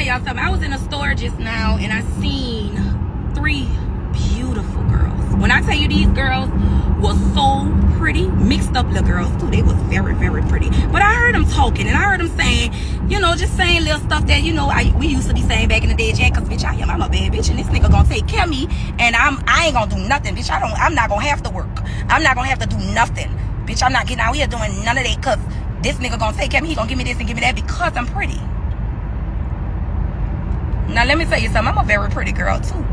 y'all something. I was in a store just now and I seen 3 beautiful girls. When I tell you these girls were so pretty, mixed up little girls too. They was very, very pretty. But I heard them talking and I heard them saying, you know, just saying little stuff that, you know, we used to be saying back in the day, Jack, cause bitch, I'm a bad bitch and this nigga gonna take care of me and I ain't gonna do nothing, bitch. I'm not gonna have to work. I'm not gonna have to do nothing. Bitch, I'm not getting out here doing none of that cause this nigga gonna take care of me. He gonna give me this and give me that because I'm pretty. Now, let me tell you something. I'm a very pretty girl, too.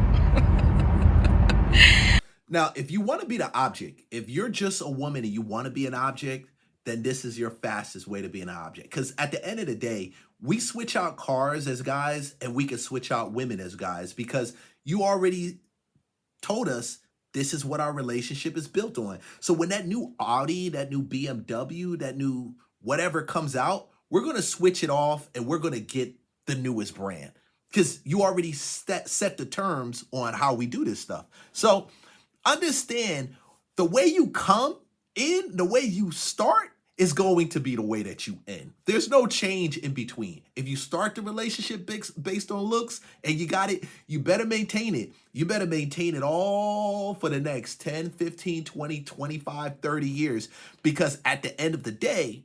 Now, if you want to be the object, if you're just a woman and you want to be an object, then this is your fastest way to be an object. Because at the end of the day, we switch out cars as guys and we can switch out women as guys because you already told us this is what our relationship is built on. So when that new Audi, that new BMW, that new whatever comes out, we're going to switch it off and we're going to get the newest brand. Because you already set the terms on how we do this stuff. So understand the way you come in, the way you start is going to be the way that you end. There's no change in between. If you start the relationship based on looks and you got it, you better maintain it. You better maintain it all for the next 10, 15, 20, 25, 30 years. Because at the end of the day,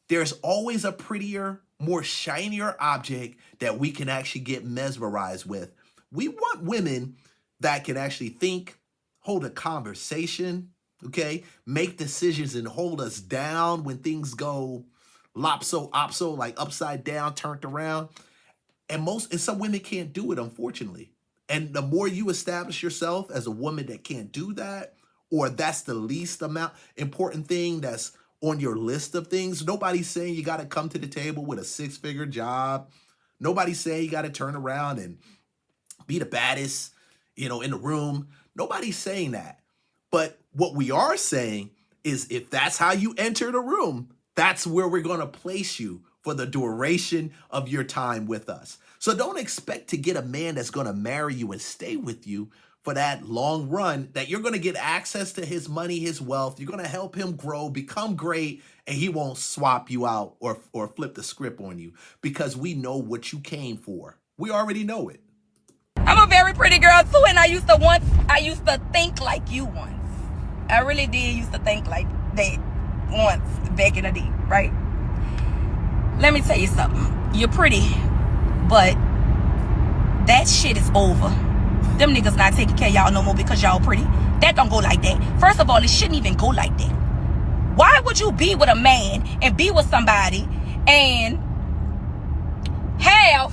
there's always a prettier, more shinier object that we can actually get mesmerized with. We want women that can actually think, hold a conversation, okay? Make decisions and hold us down when things go lopso, like upside down, turned around. And some women can't do it, unfortunately. And the more you establish yourself as a woman that can't do that, or that's the least important thing that's on your list of things. Nobody's saying you got to come to the table with a 6-figure job. Nobody's saying you got to turn around and be the baddest, in the room. Nobody's saying that. But what we are saying is if that's how you enter the room, that's where we're going to place you for the duration of your time with us. So don't expect to get a man that's going to marry you and stay with you for that long run, that you're going to get access to his money, his wealth. You're going to help him grow, become great, and he won't swap you out or flip the script on you because we know what you came for. We already know it. I'm a very pretty girl, too, and I used to think like you once. I really did used to think like that once back in the day, right? Let me tell you something. You're pretty, but that shit is over. Them niggas not taking care of y'all no more because y'all pretty. That don't go like that. First of all, it shouldn't even go like that. Why would you be with a man and be with somebody and have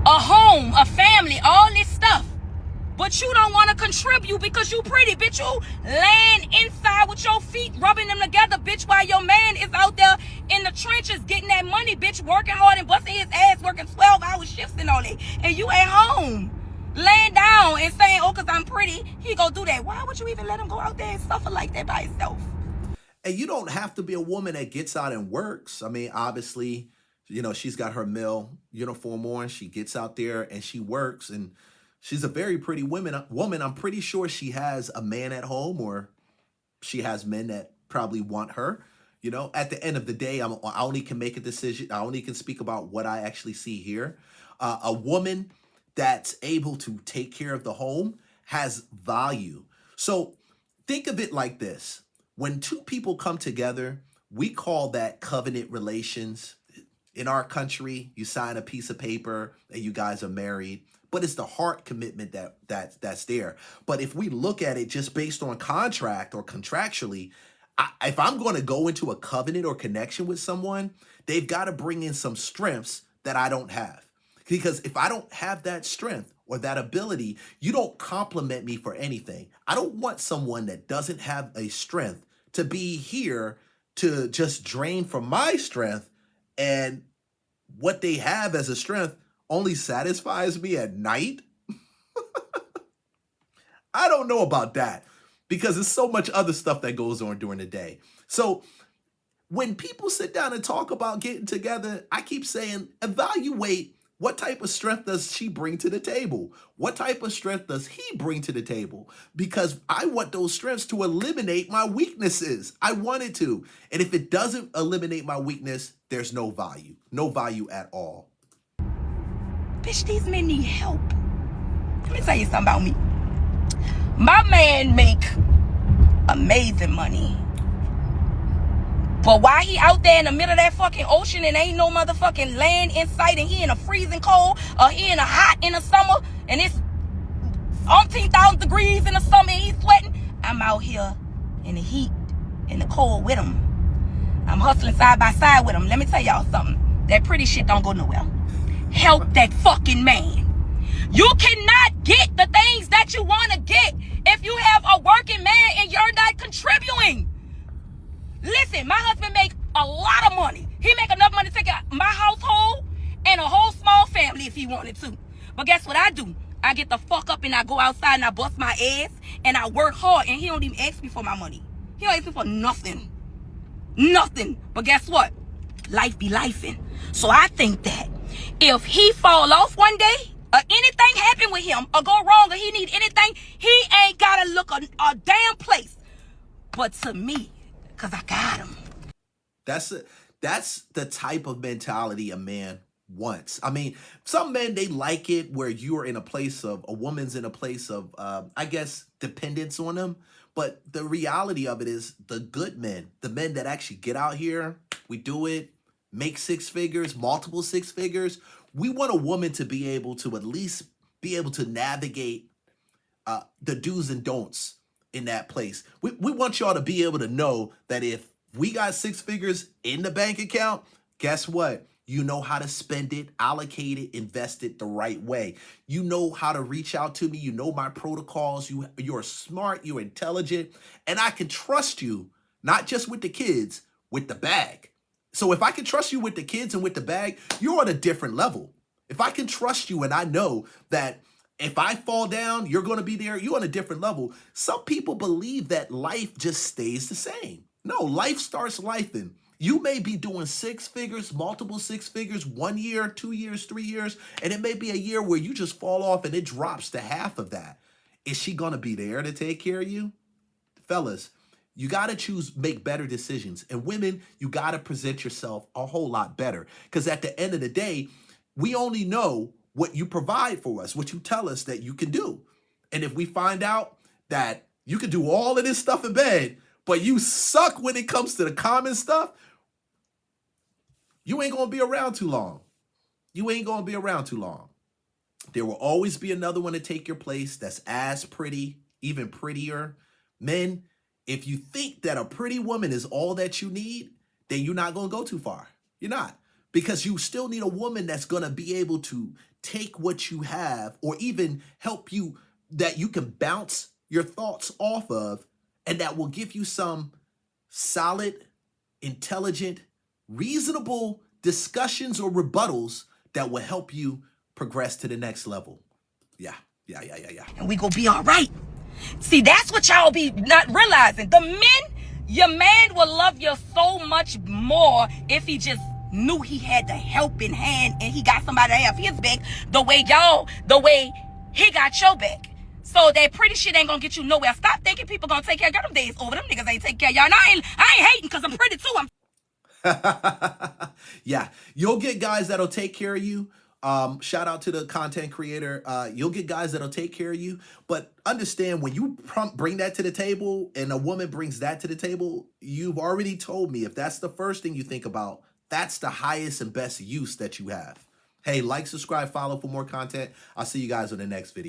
a home, a family, all this stuff, but you don't want to contribute because you pretty, bitch? You laying inside with your feet, rubbing them together, bitch, while your man is out there in the trenches getting that money, bitch, working hard and busting his ass, working 12-hour shifts and all that, and you at home laying down and saying, oh, because I'm pretty, he go do that. Why would you even let him go out there and suffer like that by himself? And you don't have to be a woman that gets out and works. I mean, obviously, she's got her male uniform on. She gets out there and she works. And she's a very pretty woman. I'm pretty sure she has a man at home or she has men that probably want her. At the end of the day, I only can make a decision. I only can speak about what I actually see here. A woman that's able to take care of the home has value. So think of it like this. When two people come together, we call that covenant relations. In our country, you sign a piece of paper and you guys are married, but it's the heart commitment that's there. But if we look at it just based on contract or contractually, if I'm going to go into a covenant or connection with someone, they've got to bring in some strengths that I don't have. Because if I don't have that strength or that ability, you don't compliment me for anything. I don't want someone that doesn't have a strength to be here to just drain from my strength, and what they have as a strength only satisfies me at night. I don't know about that because there's so much other stuff that goes on during the day. So when people sit down and talk about getting together, I keep saying, evaluate what type of strength does she bring to the table? What type of strength does he bring to the table? Because I want those strengths to eliminate my weaknesses. I want it to. And if it doesn't eliminate my weakness, there's no value at all. Bitch, these men need help. Let me tell you something about me. My man make amazing money. But while he out there in the middle of that fucking ocean and ain't no motherfucking land in sight, and he in a freezing cold, or he in a hot in the summer, and it's 18,000 degrees in the summer and he's sweating, I'm out here in the heat, in the cold with him. I'm hustling side by side with him. Let me tell y'all something. That pretty shit don't go nowhere. Help that fucking man. You cannot get the things that you want to get if you have a working man and you're not contributing. Listen, my husband make a lot of money. He make enough money to take care of my household and a whole small family if he wanted to. But guess what I do? I get the fuck up and I go outside and I bust my ass and I work hard, and he don't even ask me for my money. He don't ask me for nothing. Nothing. But guess what? Life be lifing. So I think that if he fall off one day, or anything happen with him, or go wrong, or he need anything, he ain't gotta look a damn place but to me. Because I got him. That's the type of mentality a man wants. I mean, some men, they like it where you are in a place of, a woman's in a place of, I guess, dependence on them. But the reality of it is the good men, the men that actually get out here, we do it, make six figures, multiple six figures. We want a woman to be able to at least be able to navigate the do's and don'ts in that place. We want y'all to be able to know that if we got six figures in the bank account, guess what? You know how to spend it, allocate it, invest it the right way. You know how to reach out to me. You know my protocols. You're smart, you're intelligent, and I can trust you, not just with the kids, with the bag. So if I can trust you with the kids and with the bag, you're on a different level. If I can trust you and I know that if I fall down, you're going to be there, you're on a different level. Some people believe that life just stays the same. No, life starts lifing. You may be doing six figures, multiple six figures, 1 year, 2 years, 3 years, and it may be a year where you just fall off and it drops to half of that. Is she going to be there to take care of you? Fellas, you got to make better decisions. And women, you got to present yourself a whole lot better. Because at the end of the day, we only know what you provide for us, what you tell us that you can do. And if we find out that you can do all of this stuff in bed, but you suck when it comes to the common stuff, you ain't going to be around too long. You ain't going to be around too long. There will always be another one to take your place that's as pretty, even prettier. Men, if you think that a pretty woman is all that you need, then you're not going to go too far. You're not. Because you still need a woman that's going to be able to take what you have, or even help you, that you can bounce your thoughts off of, and that will give you some solid, intelligent, reasonable discussions or rebuttals that will help you progress to the next level. Yeah. And we gonna be all right. See, that's what y'all be not realizing. The men, your man will love you so much more if he just knew he had the helping hand and he got somebody to have his back the way he got your back. So that pretty shit ain't gonna get you nowhere. Stop thinking people gonna take care of y'all. Them days over. Them niggas ain't take care of y'all. And I ain't hating because I'm pretty too. Yeah, you'll get guys that'll take care of you. Shout out to the content creator. You'll get guys that'll take care of you. But understand, when you bring that to the table and a woman brings that to the table, you've already told me if that's the first thing you think about, that's the highest and best use that you have. Hey, like, subscribe, follow for more content. I'll see you guys on the next video.